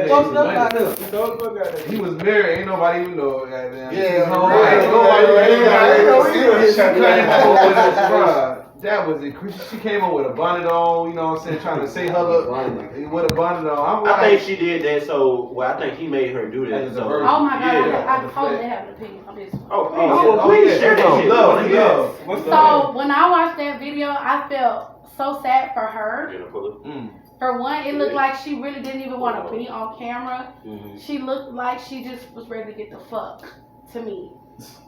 fucked up out there. He was married, ain't nobody even know. That was it. She came up with a bonnet on, you know what I'm saying, trying to say her look with a bonnet on. I think she did that I think he made her do that. So. Oh my God, I totally have an opinion on this one. Please share that shit. Love. So when I watched that video, I felt so sad for her. For one, it looked like she really didn't even want to be on camera. She looked like she just was ready to get the fuck to me.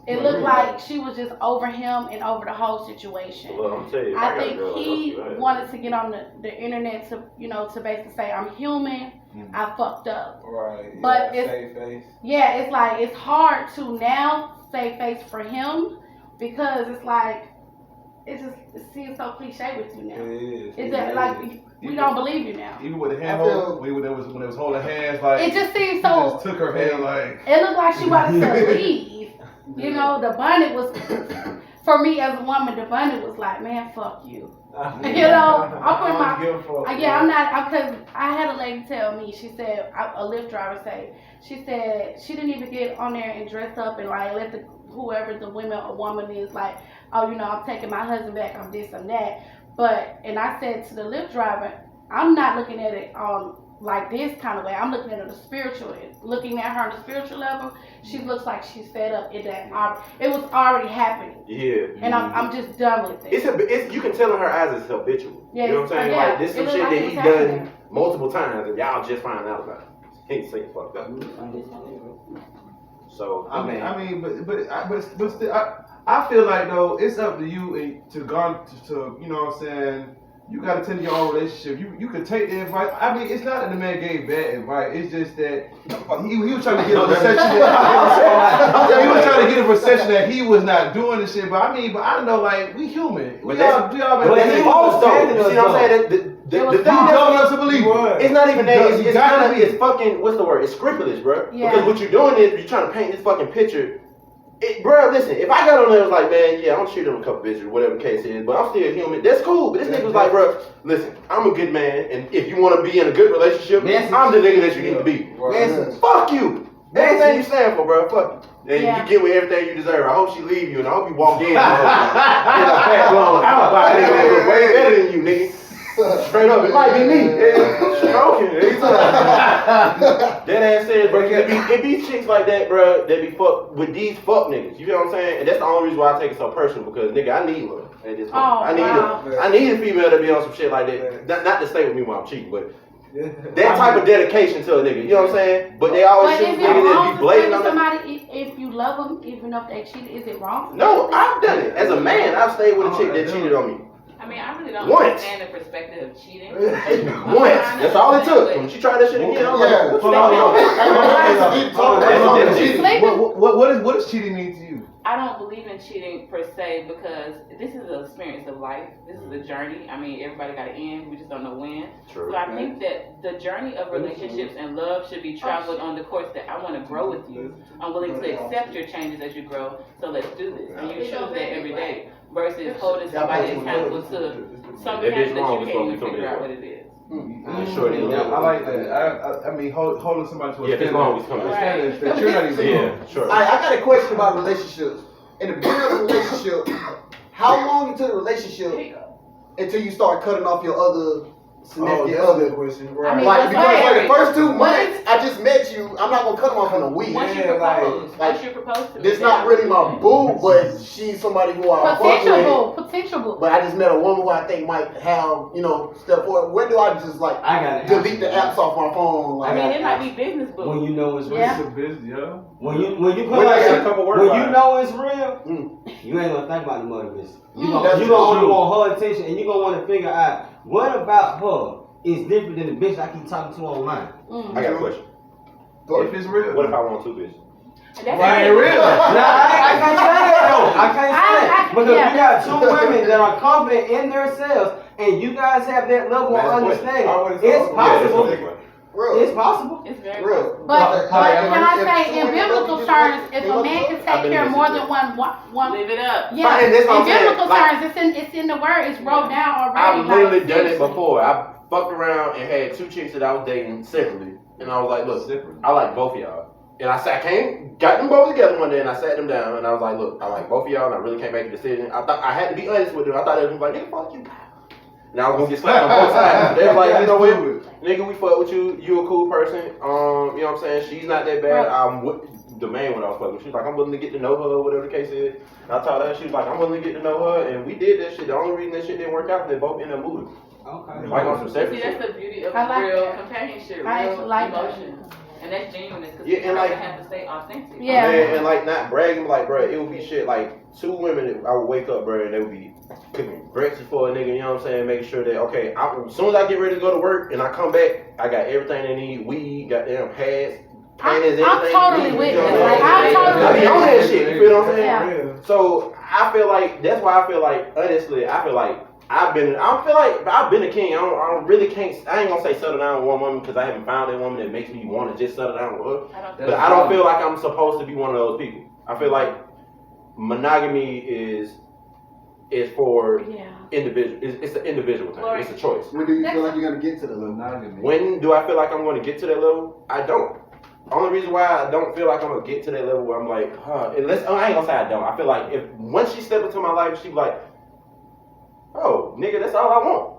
It looked like she was just over him and over the whole situation. Well, I think he wanted to get on the internet to, to basically say, I'm human, I fucked up. Right. But save face. Yeah, it's like, it's hard to now save face for him because it's like, it seems so cliche with you now. It is. It's like, we don't believe you now. Even with the hand hold, when it was holding hands, like it just seems so. Just took her hand like. It looked like she wanted to leave. The bonnet was, for me as a woman, the bonnet was like, man, fuck you. I'm not, because I had a lady tell me, she said, a Lyft driver she said she didn't even get on there and dress up and like let whoever the woman is like, oh, I'm taking my husband back, I'm this and that. And I said to the Lyft driver, I'm not looking at it on like this kind of way. I'm looking at it looking at her on the spiritual level. She looks like she's fed up. It was already happening. Yeah. And I'm just done with it. It's you can tell in her eyes it's habitual. Yeah, you know what I'm saying? Like this some shit that he's done multiple times and y'all just find out about it. He ain't saying fucked up. So I mean, but still, I feel like though it's up to you to go to you know what I'm saying. You gotta tend to your own relationship. You can take the advice. I mean, it's not that the man gave bad advice. It's just that he was trying to get a perception. He was trying to get a perception that he was not doing the shit. But I know, like, we human. We all been. But he was though. You see what I'm saying? The dude don't us to believe. It's not even that. It's fucking. What's the word? It's scrupulous, bro. Yeah. Because what you're doing is you're trying to paint this fucking picture. Bro, listen, if I got on there and was like, man, yeah, I'm cheating on a couple bitches, whatever the case is, but I'm still human, that's cool. But this nigga was like, bro, listen, I'm a good man, and if you want to be in a good relationship, I'm the nigga that you need to be. Fuck you. Everything you stand for, bro, fuck you. And you get with everything you deserve. I hope she leave you, and I hope you walk in. I'm way better than you, nigga. Straight up, it might be me. Stroking. That ass said, bro, it be chicks like that, bro, that be fucked with these fuck niggas. You know what I'm saying? And that's the only reason why I take it so personal, because nigga, I need one at this point. I need a female to be on some shit like that. Not to stay with me while I'm cheating, but that type of dedication to a nigga. You know what I'm saying? But they always shoot niggas that be blatant on somebody if you love them, even if they cheated, is it wrong? No, I've done it. As a man, I've stayed with a chick that cheated on me. I mean, I really don't understand the perspective of cheating. Once. That's all it took. When she tried that shit again, I was like, what does cheating mean to you? I don't believe in cheating per se, because this is an experience of life. This is a journey. I mean, everybody got an end. We just don't know when. True. So I think that the journey of relationships and love should be traveled on the course that I want to grow with you. I'm willing to accept your changes as you grow. So let's do this. And you choose that every day versus holding somebody accountable to something that you can't even figure out what it is. I like that. I mean, holding somebody to a standard. That you're not even. Yeah, sure. I got a question about relationships. In the beginning of a relationship, how long into the relationship until you start cutting off your other significant other? Question, I mean, like, because like the first 2 months I just met you, I'm not gonna cut them off in a week. Once you propose, once you propose to me, this not really my boo, but she's somebody who I fuck with. Potential boo. But I just met a woman who I think might have, step forward. When do I just delete the apps off my phone? I mean, it might be business boo. When you know it's real. Yeah. When you know it's real, you ain't gonna think about the mother bitch. You gonna only want her attention, and you gonna want to figure out what about her is different than the bitch I keep talking to online. I got a question. If it's real, what if I want 2 bitches? Right, real. I can't say that though. I can't say that. Because you got 2 women that are confident in themselves, and you guys have that level of understanding. It's possible. It's possible. It's very real. possible. But can I say, in biblical terms, if a man can take care of more than one, Live it up. yeah. In biblical terms, it's in the word. It's wrote down already. I've literally done it before. fucked around and had 2 chicks that I was dating separately. And I was like, look, I like both of y'all. And I got them both together one day and I sat them down and I was like, look, I like both of y'all and I really can't make a decision. I thought I had to be honest with them. I thought they was like, nigga, fuck you. And I was gonna get slapped on both sides. They was like, you know what, nigga, we fuck with you. You a cool person. You know what I'm saying? She's not that bad. I'm with the main one I was fucking with. She's like, I'm willing to get to know her or whatever the case is. And I told her, she was like, I'm willing to get to know her. And we did that shit. The only reason that shit didn't work out, they both ended up moving. Okay. Like on some separate See, shit. that's the beauty of I like real that. companionship, I real actually like emotion. And that's genuineness, because Yeah, people and like- have to stay authentic. Yeah. And like not bragging, like, bro, it would be shit like 2 women that I would wake up, bro, and they would be cooking breakfast for a nigga, you know what I'm saying? Making sure that, okay, as soon as I get ready to go to work and I come back, I got everything they need, weed, goddamn pads, paintings, I'm everything. totally with you know you. what I'm Like, saying? I'm totally I be on that with shit, you feel what I'm saying? Yeah. So I feel like, that's why I feel like, honestly, I feel like I've been a king. I ain't gonna say settle down with one woman because I haven't found that woman that makes me want to just settle down with her. But I don't feel like I'm supposed to be one of those people. I feel like monogamy is for individual. It's an individual thing. It's a choice. When do you feel like you're gonna get to the level? When do I feel like I'm going to get to that level? I don't. Only reason why I don't feel like I'm gonna get to that level where I'm like, I ain't gonna say I don't. I feel like if once she stepped into my life, she be like, oh, nigga, that's all I want.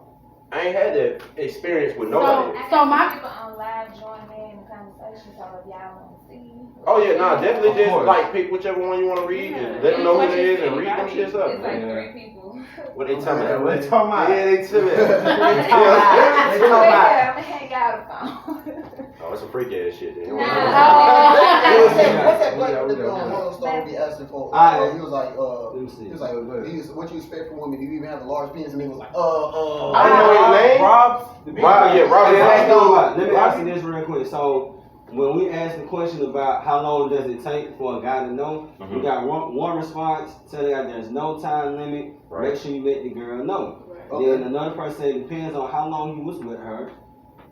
I ain't had that experience with nobody. So my people on live joining in the conversation, so if y'all want to see. Oh yeah, nah, definitely Of just course. like pick whichever one you want to read and let them know who it is and read them shits up. It's like man. 3 people. What they talking Yeah, about? what they talking about? Yeah, they tell me. Yeah, hang out a phone. Oh, it's a freak ass shit. Then. Nah. What's that black Yeah, we nigga on Rolling Stone be asking for? Alright. He was like, Let me see. what you expect from women? Do you even have a large penis? And he was like, I didn't know his name. Rob, Rob. Let me ask you this real quick. So when we ask the question about how long does it take for a guy to know, we got one response telling you there's no time limit. Right. Make sure you let the girl know. Okay. Then another person said it depends on how long you was with her.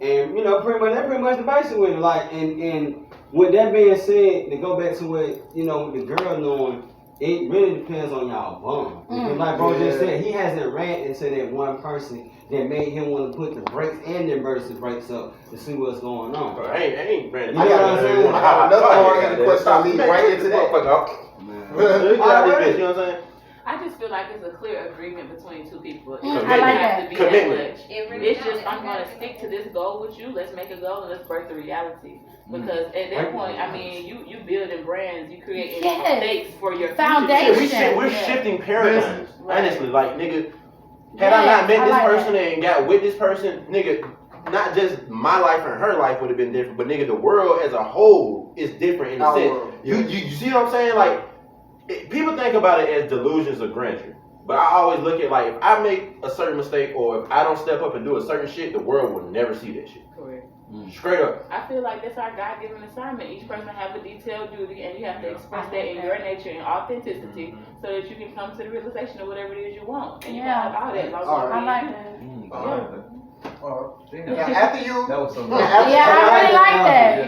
And you know, pretty much the basic with it. Like and with that being said, to go back to what, you know, the girl knowing, it really depends on y'all bond. Because like bro just said, he hasn't ran into that one person that made him want to put the brakes and the emergency brakes up to see what's going on. I ain't ran. You know what I'm saying? I got another hard-headed question. I'll lead right into that. You know what I'm saying? I just feel like it's a clear agreement between 2 people. It I doesn't like have that. to be Commitment. that much. It really It's just, does. I'm going to stick to this goal with you. Let's make a goal and let's birth the reality. Because at that point, I mean, you building brands, you creating stakes for your Foundation. future. We're shifting paradigms. Right. Honestly, like nigga, had I not met I this like person that. and got with this person, nigga, not just my life and her life would have been different, but nigga, the world as a whole is different in a Our sense. world. You see what I'm saying? Like people think about it as delusions of grandeur. But I always look at like if I make a certain mistake or if I don't step up and do a certain shit, the world will never see that shit. Correct. Straight up. I feel like that's our God-given assignment. Each person have a detailed duty, and you have to express that in your nature and authenticity, so that you can come to the realization of whatever it is you want. And you can have all that. As long as I you like be- that. Now, after you, That was so now, after- Yeah, I really like that.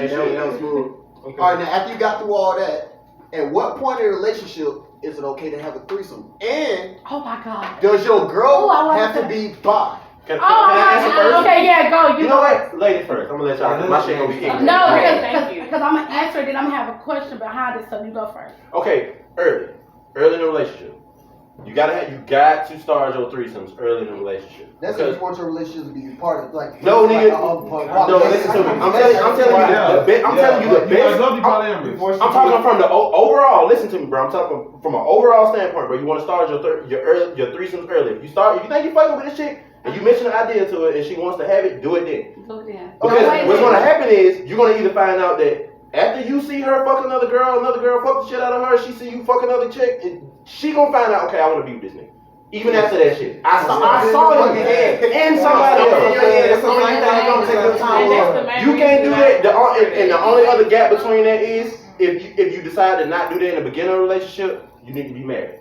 That was smooth. All right, now after you got through all that, at what point in a relationship is it okay to have a threesome? And Oh my God. does your girl Oh, I like have to that. be bi? Can I answer first? Okay, yeah, go. You know what? Lady first. I'm gonna let y'all. 'Cause my shit gonna be ignorant. No, Right, thank you. because I'm gonna answer it, and I'm gonna have a question behind it, so you go first. Okay, early in the relationship, you got to start your threesomes early in the relationship. That's if you want your relationship to be part of, like. No, like, nigga. part No, of- listen to me. I'm telling you the best. I'm talking from the overall. Listen to me, bro. I'm talking from an overall standpoint, bro. You want to start your threesomes early. If you think you're fucking with this chick and you mention an idea to her and she wants to have it, do it then. Look there. Because what's gonna happen is you're gonna either find out that after you see her fuck another girl fuck the shit out of her, she see you fuck another chick, and she gonna find out, okay, I wanna be with this nigga. Even after that shit. I saw it and somebody else. Something like that. Don't take your time. And that's the main You can't do reason that. And the only other gap between that is if you decide to not do that in the beginning of a relationship, you need to be married.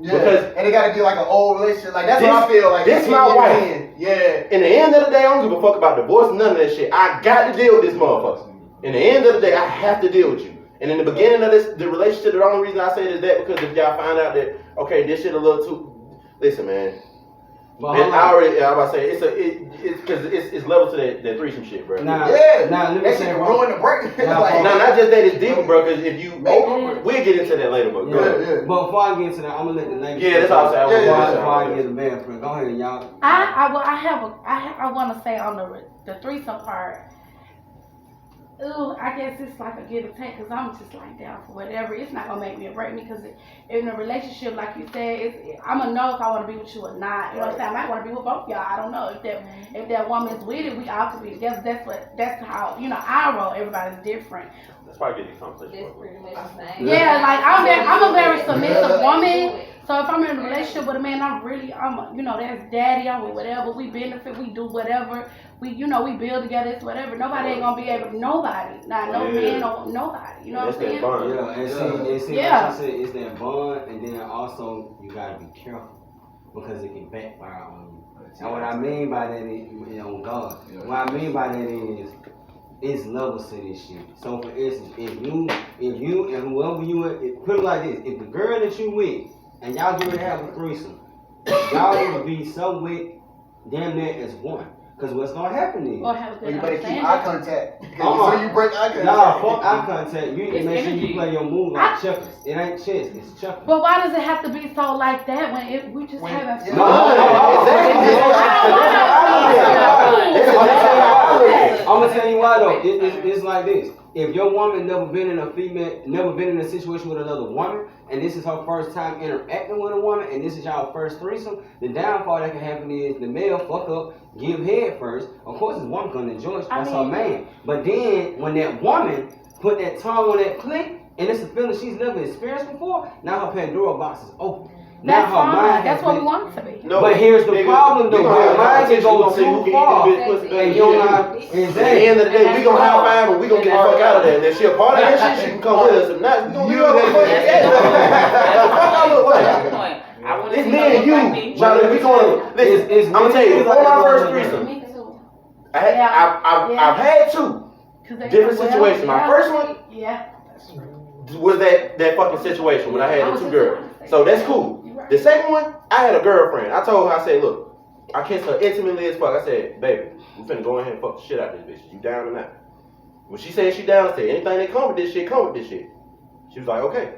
Yeah, Because- and it gotta be like an old relationship. Like that's This- what I feel like. this 10 my years wife. in. Yeah. In the end of the day, I don't give a fuck about divorce, none of that shit. I got to deal with this motherfucker. In the end of the day, I have to deal with you. And in the beginning of the relationship, the only reason I say it is that because if y'all find out that, okay, this shit a little too, listen, man, But And I'm about to say it's because it's level to that threesome shit, bro. Nah, Yeah, nah, let me that say shit it ruin the break. Nah, Like, No, not just that, it's deeper, bro. Because if you, we'll get into that later, but go ahead. yeah. But before I get into that, I'm gonna let the ladies. Yeah, that's all I'm saying. Before I get the man friend, go ahead, y'all. I want to say on the threesome part. Ooh, I guess it's like a give and take because I'm just like down for whatever. It's not gonna make me or break me because in a relationship, like you said, I'm gonna know if I want to be with you or not. You know what I'm saying? I might want to be with both y'all. I don't know if that woman's with it. We all could be together. That's how I roll. Everybody's different. That's probably get these conversations. That's pretty much the same. Yeah, like I'm a very submissive woman. So if I'm in a relationship with a man, that's daddy. I'm with whatever. We benefit. We do whatever. We build together. It's whatever. Nobody ain't gonna be able to. Nobody. Not no man or nobody. You know what I'm saying? Bond. Yeah, and see Yeah. what you said, it's that bond, and then also you gotta be careful because it can backfire on you. And what I mean by that is, on God. What I mean by that is, it's levels to this shit. So for instance, if you and whoever you with, put it like this: if the girl that you with and y'all get ready to have a threesome, y'all need to be somewhere damn near as one. Cause what's gonna happen is, Or have a good you better keep understanding. eye contact. So you break eye contact. nah, fuck eye contact. You need to It's make sure energy. you play your move like checkers. It ain't chess, it's checkers. But why does it have to be so like that when we just having fun? I'm gonna tell you why though. It's like this. If your woman never been in a situation with another woman, and this is her first time interacting with a woman, and this is y'all first threesome, the downfall that can happen is the male fuck up, give head first. Of course, his woman gonna enjoy it. That's her man. But then when that woman put that tongue on that click, and it's a feeling she's never experienced before, now her Pandora box is open. That's now her mind fine. has That's what been- we want it to be. No, but here's the nigga, problem though, we gonna your have mind can go competition, we too gonna far, say who can eat this bitch pussy and better you're than not, At the exactly. end of the day, we gonna have fun, but we gonna get the fuck out of there. And if she a part of that shit, she can come with us. If not, we gonna leave her the fuck That's the point. I want to It's see me her and look like you, me. Johnny. We going. Listen, It's I'm gonna tell you. it's On our like- first threesome, Me too. I've had two 'Cause they different well, situations. My yeah. first one Yeah. was that fucking situation when I had the two girls. So that's cool. You're right. The second one, I had a girlfriend. I told her, I said, look, I kissed her intimately as fuck. I said, baby, we finna go in here and fuck the shit out of this bitch. You down or not? When she said she down, I said, anything that come with this shit, come with this shit. She was like, okay.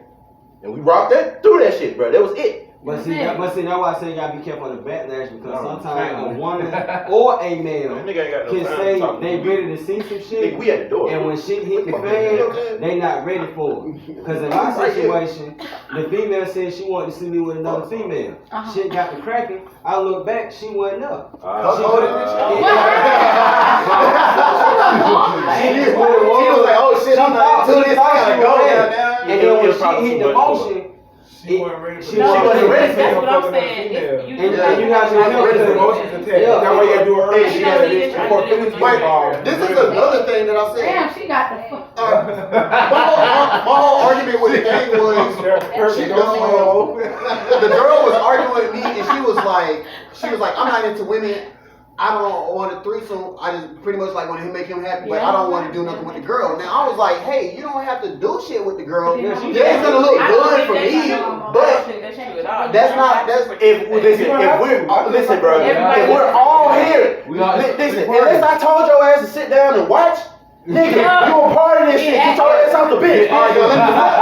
And we rocked that through that shit, bro. That was it. But see, that's why I say you gotta be careful of the backlash because No, sometimes a family. woman or a That male nigga ain't got no can time say to talk to they me. ready to see some shit, Nigga, we at the door. and when shit hit the fan, they not ready for it. Because in my situation, the female said she wanted to see me with another female. Uh-huh. Shit got to cracking. I look back, she wasn't up. She was like, oh shit, I'm not into this. I gotta go. And then when she hit the motion, She wasn't ready. she wasn't ready. That's what I'm saying. If you And you got to know Ready for because- emotions and text. Yeah. That's why you gotta do it early. You She know, gotta you be just before trying to feelings do get it. involved. This is another thing that I said. Damn, she got the fuck. My whole argument with the thing was the girl was arguing with me and she was like, I'm not into women. I don't want a threesome. I just pretty much like want to make him happy, but I don't want to do nothing with the girl. Now I was like, hey, you don't have to do shit with the girl. Yeah, it's gonna look good for me, but that's not. That's If listen, bro. If we're all here, listen. Unless I told your ass to sit down and watch, nigga, you a part of this shit. Get your ass off the bench. All right,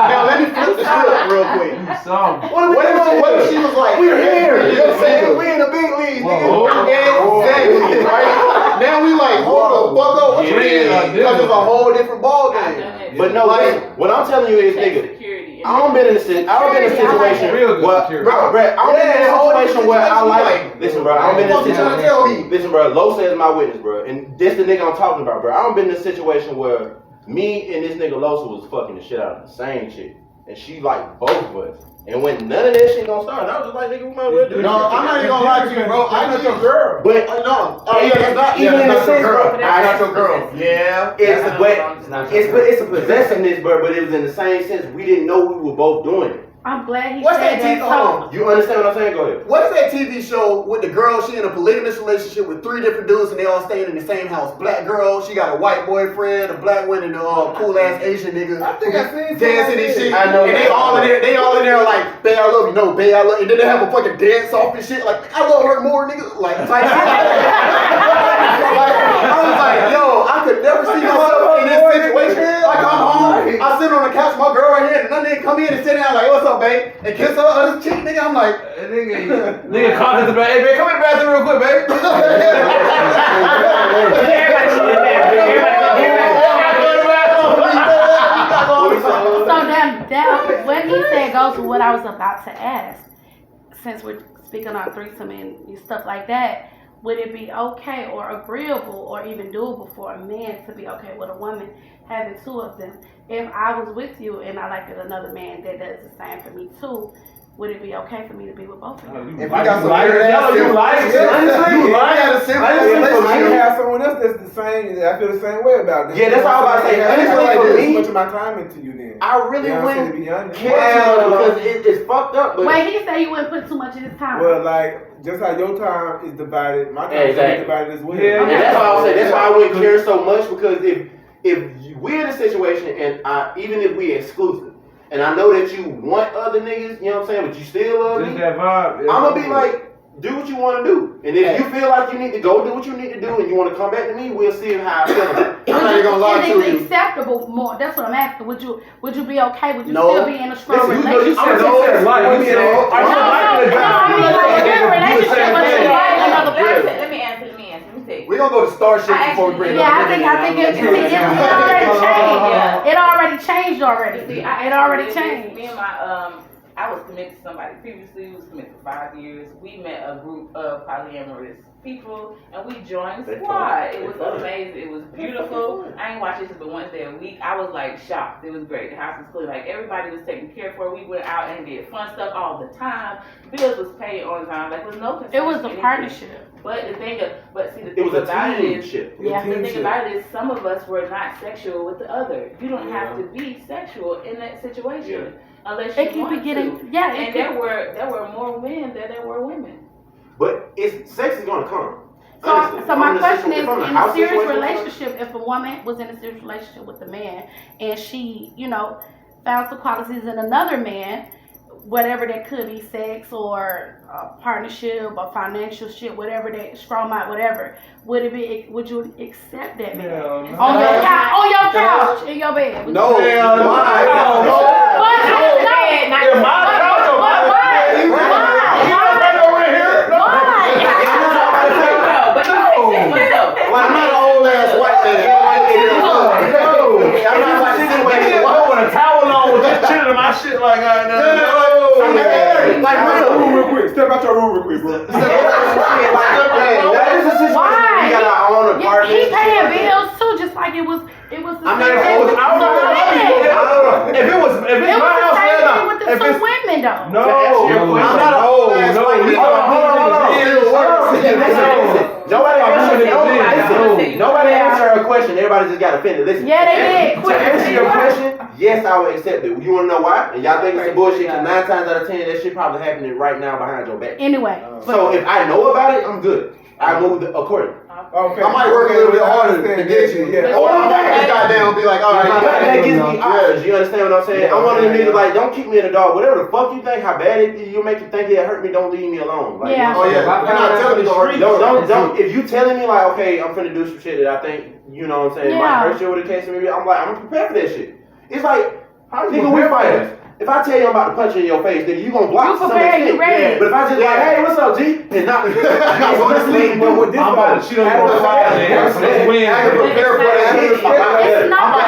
now let me flip the script real quick. What if she was like, We're here. You know what I'm saying? We in the big leagues, Whoa. nigga. Exactly, right? Now we like, hold the fuck up. What you mean? Because it's a whole different ball game. But no, like, what I'm telling you is, nigga, I don't been in a situation Real good where, security. bro, I don't been in a situation where I like. Listen, bro, I don't been in a What you trying to tell me? Listen, bro, Losa is my witness, bro, and this the nigga I'm talking about, bro. I don't been in a situation where me and this nigga Losa was fucking the shit out of the same chick, and she like both of us. And when none of that shit gonna start, and I was just like, nigga, we might well do this. No, I'm not even gonna lie to you, bro. I That's know your girl. But no. it's not even in a sense, bro. That's not your girl. Yeah. It's a possessiveness, bro. But it was in the same sense. We didn't know we were both doing it. I'm glad he What's said that that. TV? You understand what I'm saying? Go ahead. What is that TV show with the girl? She in a polygamous relationship with 3 different dudes, and they all staying in the same house. Black girl, she got a white boyfriend, a black one, and a cool ass Asian nigga. I think I seen dancing and shit. I know and that. they all in there. They all in there like, babe, I love you. No, babe, I love you. And then they have a fucking dance off and shit. Like, I love her more, nigga. Like, type shit. I was like, yo, I could never see myself in this situation. Like, I'm home, I sit on the couch, my girl right here, and none nigga come in and sit down like, what's up, babe? And kiss her other cheek, nigga. I'm like, Nigga called at the back. Hey, babe, come in the bathroom real quick, babe. So that what he said goes with what I was about to ask. Since we're speaking on threesome and stuff like that, would it be okay or agreeable or even doable for a man to be okay with a woman having 2 of them? If I was with you and I liked another man that does the same for me too, would it be okay for me to be with both of you? If I got some weird ass you like have someone else that's the same, I feel the same way about this. Yeah, that's all I was about to say. Honestly, I for put me, much of my time into you then. I really You know what I'm saying, wouldn't to be honest. care because it's fucked up. But Wait, he said he wouldn't put too much of his time. Well, like, just how your time is divided, my time is Exactly. divided as well. and that's why I was saying that's why I wouldn't care so much because if we're in a situation and even if we exclusive and I know that you want other niggas, you know what I'm saying, but you still love me, that vibe. I'm gonna be like, do what you want to do, and if you feel like you need to go do what you need to do, and you want to come back to me, we'll see how I feel about it. I'm not even gonna lie to Is it you. acceptable more? That's what I'm asking. Would you be okay? Would you No. still be in a strong Listen, relationship? you said like, No, I mean like in a relationship, but you like another person. Let me answer. Let me see. We're gonna go to Starship before we bring it up. Yeah, I think it already changed. Yeah. It already changed already. See, It already changed. Me and my I was committed to somebody previously. We was committed for 5 years. We met a group of polyamorous people, and we joined Squad. It was amazing. It was beautiful. I ain't watched this but once day a week. I was like shocked. It was great. The house was clean. Like everybody was taken care of. We went out and did fun stuff all the time. Bills was paid on time. Like there was no concern. It was a partnership. But the thing It was a about it is, teamship. Yeah. the thing about it is, some of us were not sexual with the other. You don't have to be sexual in that situation unless you It can want be getting to. yeah. And there were more men than there were women. But sex is gonna come. So my question is, if I'm in house a serious situation, relationship, if a woman was in a serious relationship with a man and she, found some qualities in another man, whatever that could be, sex or partnership or financial shit, whatever that strong mind, whatever, would you accept that man on your couch in your bed? No. I'm not an old ass white man. I'm not like a towel on with just chilling my shit like I know. like real quick. Step out your room real quick, bro. That is a situation where we got our own apartment. He paying bills too, just like it was the I'm not same even thing old. If it was it my was house, the same thing with if some it's women though. I'm not an old ass white man. Nobody answered her question. Everybody just got offended. Listen. Yeah, they did. To answer your question, yes, I would accept it. You want to know why? And y'all think it's some bullshit? Because 9 times out of 10, that shit probably happening right now behind your back. Anyway. So if I know about it, I'm good. I move accordingly. Okay. I might work a little bit harder to get you. Yeah. Or I'm back this goddamn be like, all right. But that gives me options. You understand what I'm saying? I'm one of them niggas like, don't kick me in the dog. Whatever the fuck you think, how bad it make you think it hurt me, don't leave me alone. Like, Yeah. Oh yeah. You're not telling me to hurt you. Don't. If you telling me like, okay, I'm finna do some shit that I think, you know what I'm saying, might hurt you with a case of maybe, I'm like, I'm prepared for that shit. It's like, nigga, we fighters. If I tell you I'm about to punch you in your face, then you gonna block some extent. You ready. But if I just like, hey, what's up, G? And not But with this one, she don't want to fight. I can prepare for that. It's not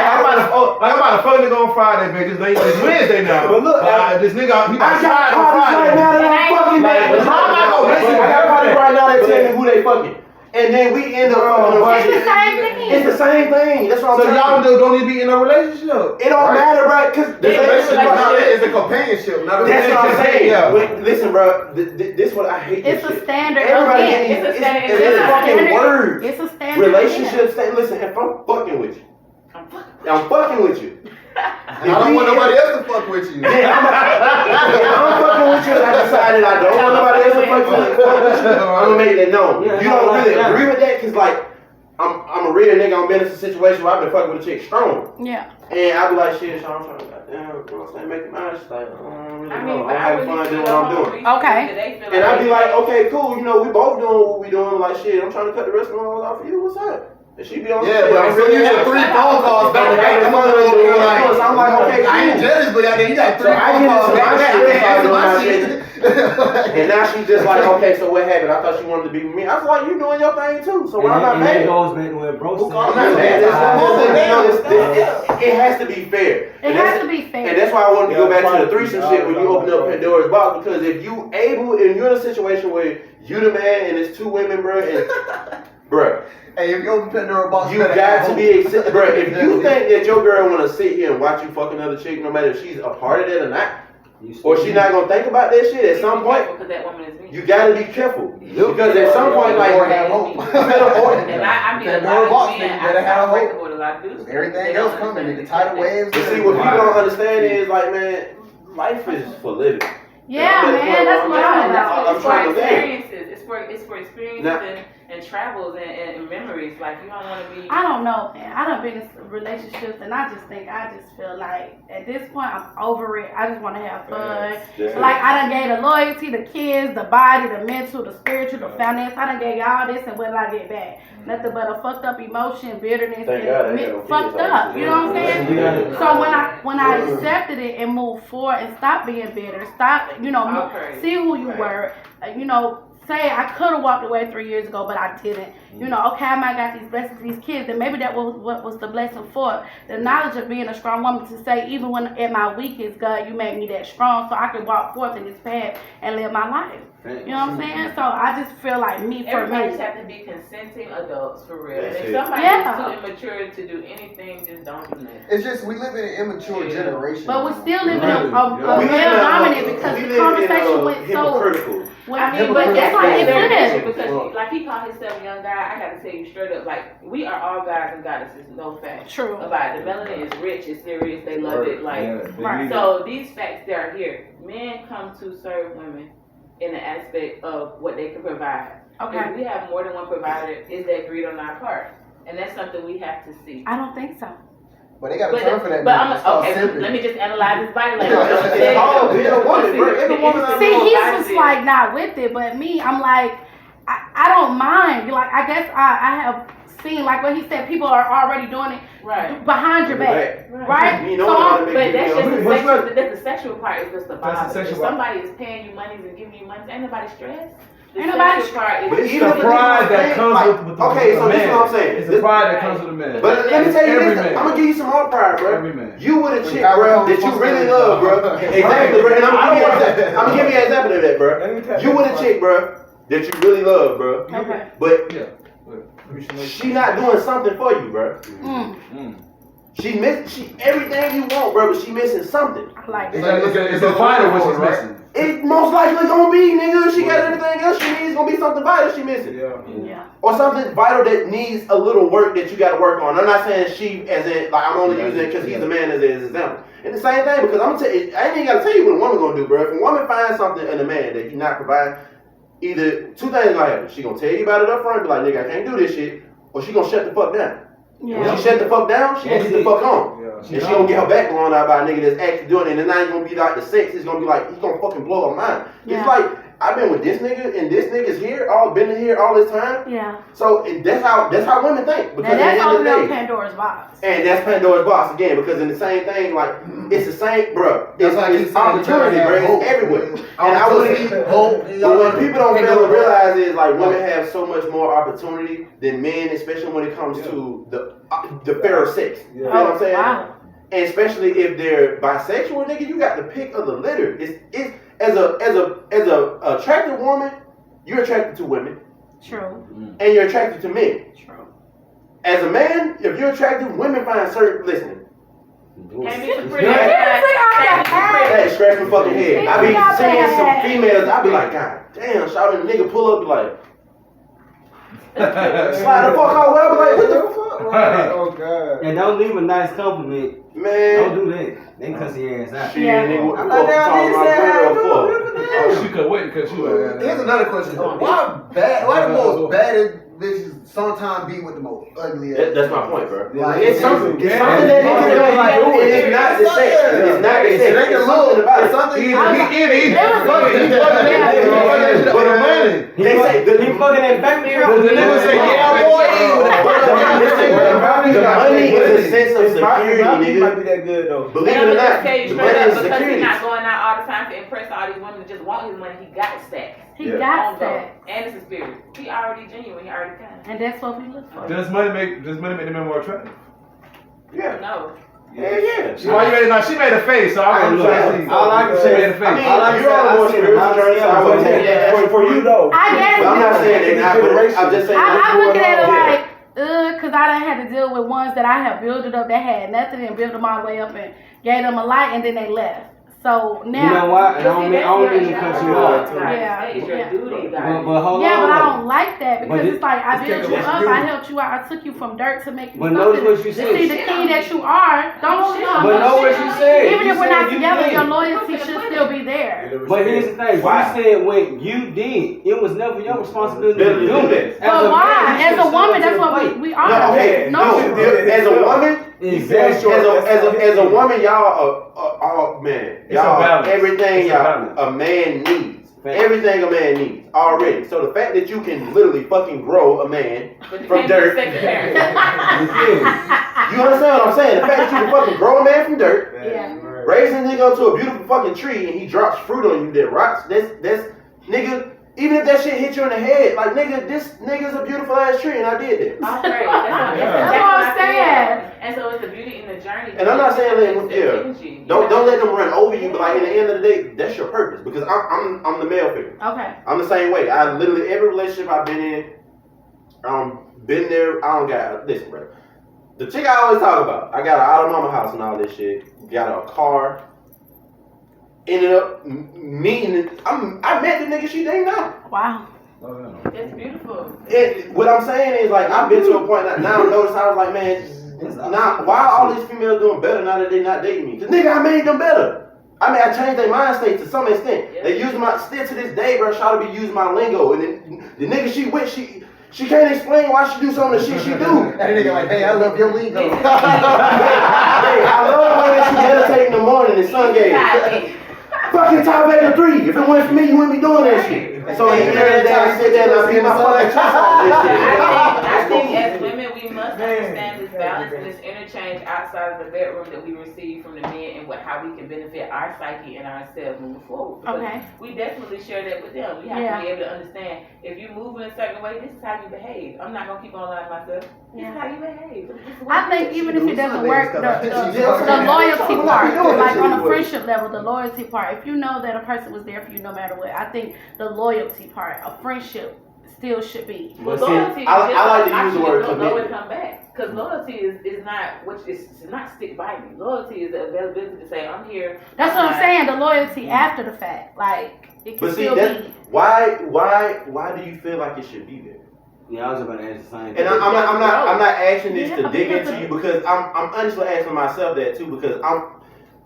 I'm about to fuck nigga on Friday, man. It's Wednesday now. But look, this nigga, he I got parties right now that I'm fucking man. How am I gonna listen? I got parties right now that tell me who they fucking. And then we end up fucking them. It's the same thing. It's the same thing. That's what I'm So saying. y'all don't need to be in a relationship. It don't matter, right? Because This relationship is a companionship, not a that's what I'm saying. Yeah. But listen, bro. This what I hate. It's this a shit. standard. Everybody Again, getting it's it's fucking words. It's a standard. Relationship. Listen, if I'm fucking with you, I'm fucking with you. I don't want nobody else to fuck with you. I'm fucking with you and I decided I don't want nobody else to fuck with you, I'm gonna make that known. You don't really agree with that because like I'm a real nigga. I'm been in a situation where I've been fucking with a chick strong. Yeah. And I be like, shit, so I'm trying to goddamn, you know what I'm saying, make it mine. She's like, I don't really know. I'm but having fun doing what I'm doing. Okay. And I be like, okay, cool, you know, we both doing what we doing. Like, shit, I'm trying to cut the rest of my off for you. What's up? And she be on Yeah, but I'm really get 3 phone calls back to back. So I'm like, okay, cool. I ain't jealous, but I mean, you got 3 So I phone get calls into back my to shit, back. I My do shit. And now she's just like, okay, so what happened? I thought she wanted to be with me. I was like, you doing your thing too. So I'm not mad. It goes back to where bro said. I'm not mad. It has to be fair. It has to be fair. And that's why I wanted to go back to the threesome shit when you open up Pandora's box, because if you able and you're in a situation where you the man and it's 2 women, bro, and bro. Hey, if you open Pandora box, You got to be bro. If you think that your girl wanna sit here and watch you fuck another chick, no matter if she's a part of that or not, or she not gonna think about that shit at some point, Because that woman is me. you gotta be careful. Because at some point, like, have hope. And I mean, a Pandora lot box, of nigga, men, better have I hope. with a lot of dudes. Everything They else don't coming, understand the tidal waves. But see, what people don't understand is like, man, life is for living. Yeah, man, that's what I'm trying to say. It's for experiences and travels and memories. Like, you don't want to be. I don't know, man. I done been in relationships, and I just feel like at this point I'm over it. I just want to have fun. Yeah. Like, I done gave the loyalty, the kids, the body, the mental, the spiritual, the finance. I done gave y'all this, and what did I get back? Nothing but a fucked up emotion, bitterness, Thank God I and ain't no fucked kids. up. You know what I'm saying? Yeah. So when I accepted it and moved forward and stopped being bitter, stop, see who you were, say I could have walked away 3 years ago, but I didn't. Okay, I might got these blessings, these kids, and maybe that was what was the blessing for. The knowledge of being a strong woman to say, even when at my weakest, God, you made me that strong so I could walk forth in this path and live my life. You know what I'm saying? So I just feel like Everybody just have to be consenting adults for real. And if That's it. somebody is too immature to do anything, just don't do nothing. It's just we live in an immature generation. But we still live in a We live male in dominant because we the live conversation in a went so. hypocritical. But that's like like it's because like he called himself a young guy. I gotta tell you straight up, like we are all guys and goddesses, no facts. True. About it. The melanin is rich, it's serious, they love it. Like Right. so these facts they are here. Men come to serve women in the aspect of what they can provide. Okay. If we have more than one provider, is that greed on our part? And that's something we have to see. I don't think so. But they got a term for that. But now. It's called okay, simping. let me just analyze this body language. It's all being a woman, bro. Every woman I See, know. he's just like not with it, but me, I'm like, I don't mind. Like, I guess I have seen, like what he said, people are already doing it Right. behind your back, right? You know how to make But that's just it. the sexual part is just the That's the bother. If sexual somebody is paying you money and giving you money, ain't nobody stressed. The Ain't nobody sexual part is But It's even the if pride that comes like, with the okay, so man. this is what I'm saying. It's the pride that comes with a man. But let me tell you Every this. man. I'm gonna give you some more pride, bro. Every man. You with a chick, Power bro, comes that you from really spirit. love, bro. Exactly, bro. And I'm gonna give you an example of that, bro. You with a chick, bro, that you really love, bro. Okay. But Yeah. she not doing something for you, bro. She everything you want, bro, but she missing something. I like It's it. a vital what she's missing. It most likely gonna be, nigga. She got everything else she needs. Gonna be something vital she missing. Yeah. Or something vital that needs a little work that you got to work on. I'm not saying she as in like I'm only using it because he's a man as an example. And the same thing because I'm gonna tell you, I ain't even gotta tell you what a woman gonna do, bro. If a woman finds something in a man that he not providing, either 2 things gonna happen. She gonna tell you about it up front, be like, nigga, I can't do this shit, or she gonna shut the fuck down. Yeah. When she shut the fuck down, she gonna get the fuck on. And she gonna get her back blown out by a nigga that's actually doing it. And it's not even gonna be like the sex. It's gonna be like, he's gonna fucking blow her mind. Yeah. It's like, I've been with this nigga and this nigga's here, been here all this time. Yeah. So that's how women think. Because Now that's at the end opening of up the day, Pandora's box. and that's Pandora's box again, because in the same thing, like, it's the same, bro. That's It's, like it's opportunity, bro. It's everywhere. And I was but what people don't fail to realize is, like, women have so much more opportunity than men, especially when it comes to the fairer sex. You know what I'm saying? Wow. And especially if they're bisexual, nigga, you got the pick of the litter. It's as a attractive woman, you're attracted to women, True. and you're attracted to men. True. As a man, if you're attractive, women find certain listening. Can't be too pretty. Hey, scratch my fucking head. I be Yeah. seeing some females, I be like, God damn, shout out, nigga pull up, be like, slide the fuck out, well, I be like, what the fuck? Right. Oh god. And don't leave a nice compliment. Man. Don't do that. They cuss your ass out. Shit, Yeah. nigga, what the I'm fuck like, you now talking this about ass, girl look for? at that. Oh, she could wait because you. Here's another question. Why the most baddest bitches sometimes be with the most ugly ass? That's my point, bro. Like, It's something Yeah. that niggas don't like. It's not the sex. It's not the sex. It's something about it. Something He But the money. They say He fucking that back The nigga say, yeah, boy. the money is a sense of security, might nigga. be that good though. Believe And it or I'm not, just tell you the straight money up, is because security. he's not going out all the time to impress all these women that just want his money. He got stacks. He Yeah. got that. And it's a spirit. He already genuine. He already kind. And that's what we look for. Does money make the man more attractive? Yeah. No. Yeah. Why you made? No, she made a face, so I'm gonna see. All I can She say made a is, face. I mean, you're on a more spiritual journey, so I would take that. For you though. I guess. But I'm not saying they're not, but I'm just saying. I'm looking at it Yeah. like, cause I done had to deal with ones that I have built it up that had nothing and built them all the way up and gave them a light and then they left. So now. You know what? And I don't mean to That's cut your you off. job. Yeah. It's your Yeah. duty, But guys. hold Yeah, on. but I don't like that because But it's like I built you that's up, you. I helped you out, I took you from dirt to make you But something. notice what you To said. see the king that you are, don't you But know what you said. even You if we're said not you together, did. your loyalty should still be there. But here's the thing. Why? You said when you did, it was never your responsibility to Ability to do do it. that. But why? As a woman, that's what we. we are. No, okay, no. As a woman, Exactly. as a woman, y'all are man. It's a Y'all balance. everything It's a y'all balance. a man needs. Fact. Everything a man needs already. So the fact that you can literally fucking grow a man But you from can't be dirt. a second parent. You understand what I'm saying? The fact that you can fucking grow a man from dirt, Yeah. raise his nigga up to a beautiful fucking tree, and he drops fruit on you that rots. That's nigga. Even if that shit hit you in the head, like nigga, this nigga's a beautiful ass tree, and I did that. I'm great. That's That's what I'm saying. And so it's the beauty in the journey. And I'm not saying let them, It's yeah. energy. Don't let them run over you, but like at the end of the day, that's your purpose. Because I'm the male figure. Okay. I'm the same way. I literally every relationship I've been in, been there. I don't got listen, bro. The chick I always talk about. I got an out of mama house and all this shit. Got a car. Ended up meeting. I met the nigga she dating now. Wow. It's beautiful. What I'm saying is like I've been to a point that now I notice I was like, man, now why are all these females doing better now that they not dating me? Cause nigga, I made them better. I mean, I changed their mind state to some extent. Yeah. They use my still to this day, bro. Try to be using my lingo, and then the nigga she with, she can't explain why she do some of the shit she do. And nigga like, hey, I love your lingo. Hey, I love the way that she meditate in the morning and sun gaze. Fucking top 8 or 3. If it wasn't for me, you wouldn't be doing that shit. So at the end of the day, I sit there and I beat my fucking chest on this shit. I think as women, we must understand this balance and this interchange outside of the bedroom that we receive from the men and how we can benefit our psyche and ourselves moving forward. Because Okay. we definitely share that with them. We have Yeah. to be able to understand if you move in a certain way, this is how you behave. I'm not gonna keep on lying to myself. This Yeah. is how you behave. This is what I you think do. even if it doesn't work, the Yeah. loyalty We're not part, doing like this on a anyway. friendship level, the loyalty part, if you know that a person was there for you no matter what, I think the loyalty part of friendship still should be. But see, Loyalty is I like to just use the word actually go and commitment. come back. Because loyalty is not it's not stick by me. Loyalty is the availability to say I'm here. That's what I'm not- saying, the loyalty after the fact. Like, it can But see, still that be. why do you feel like it should be there? Yeah, I was about to ask the same thing. And I'm not asking this to Yeah, dig because into you because I'm honestly asking myself that too because I'm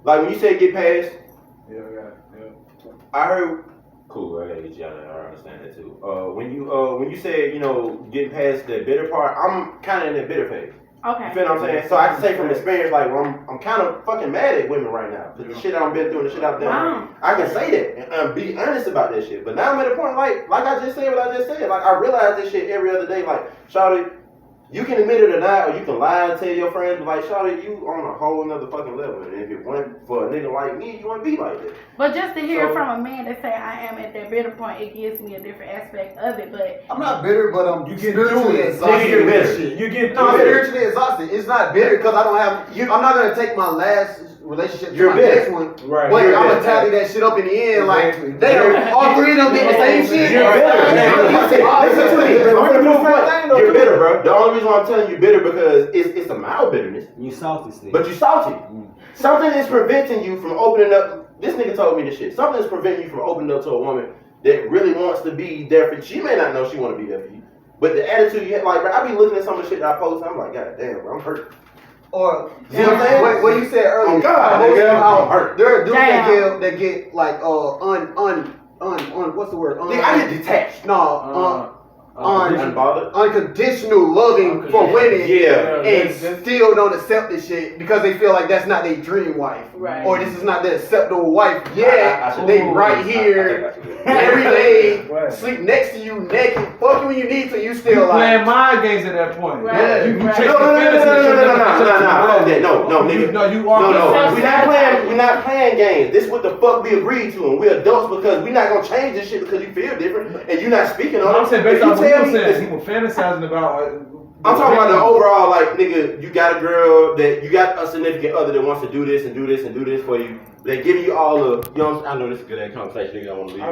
like when you say get past, Yeah. I heard cool. I gotta get you out of there. I understand that too. When you said getting past the bitter part, I'm kind of in the bitter phase. Okay. You feel what I'm saying? So I can say from experience, like I'm kind of fucking mad at women right now because the shit I've been through, and the shit I've done. Wow. I can say that and be honest about that shit. But now I'm at a point like I just said what I just said. Like I realize this shit every other day. Like shawty, you can admit it or not, or you can lie and tell your friends, but like shawty, you on a whole nother fucking level. And if it wasn't for a nigga like me, you wouldn't be like that. But just to hear So- from a man that say I am at that bitter point, it gives me a different aspect of it. But I'm not bitter, but I'm You get spiritually through it. exhausted. Nigga, you're with bitter. this shit. You get No, I'm through it. spiritually exhausted. It's not bitter because I don't have. I'm not gonna take my last relationship to You're my bitter. next one. Right. But You're I'm bitter. gonna tally that shit up in the end. Exactly. Like they all three of them did the same shit. You're bitter. Listen to me. I'm gonna prove what. You're bitter, bro. The only reason why I'm telling you bitter because it's a mild bitterness, You salty still. but you salty. Something is preventing you from opening up. This nigga told me this shit. Something is preventing you from opening up to a woman that really wants to be there for you. She may not know she want to be there for you, but the attitude you have, like, bro, I be looking at some of the shit that I post. And I'm like, God damn, bro, I'm hurt. or See what I'm saying? what you said earlier. Oh, God, most nigga. how Hurt. there are dudes Damn. that get like what's the word? Nigga, I get detached. Unbothered. Unconditional loving for women, Yeah. and still don't accept this shit because they feel like that's not their dream wife, Right. or this is not their acceptable wife. I Yeah, should- they right here every day, Right. sleep next to you, naked, fuck you when you need to. You You still playing like. mind games at that point. Right. Yeah, you Right. chase No, the fantasy that you'll never catch up to. No, nigga. No, you are. No, we're not playing games. This what the fuck we agreed to, and we're adults because we're not gonna change this shit because you feel different and you're not speaking on it. I'm saying based If you off what tell you me saying, this- he was fantasizing about. I'm talking about the overall, like, nigga, you got a girl that you got a significant other that wants to do this and do this and do this for you. They're giving you all the, you know, I know this is a good ass conversation, nigga. I want to leave.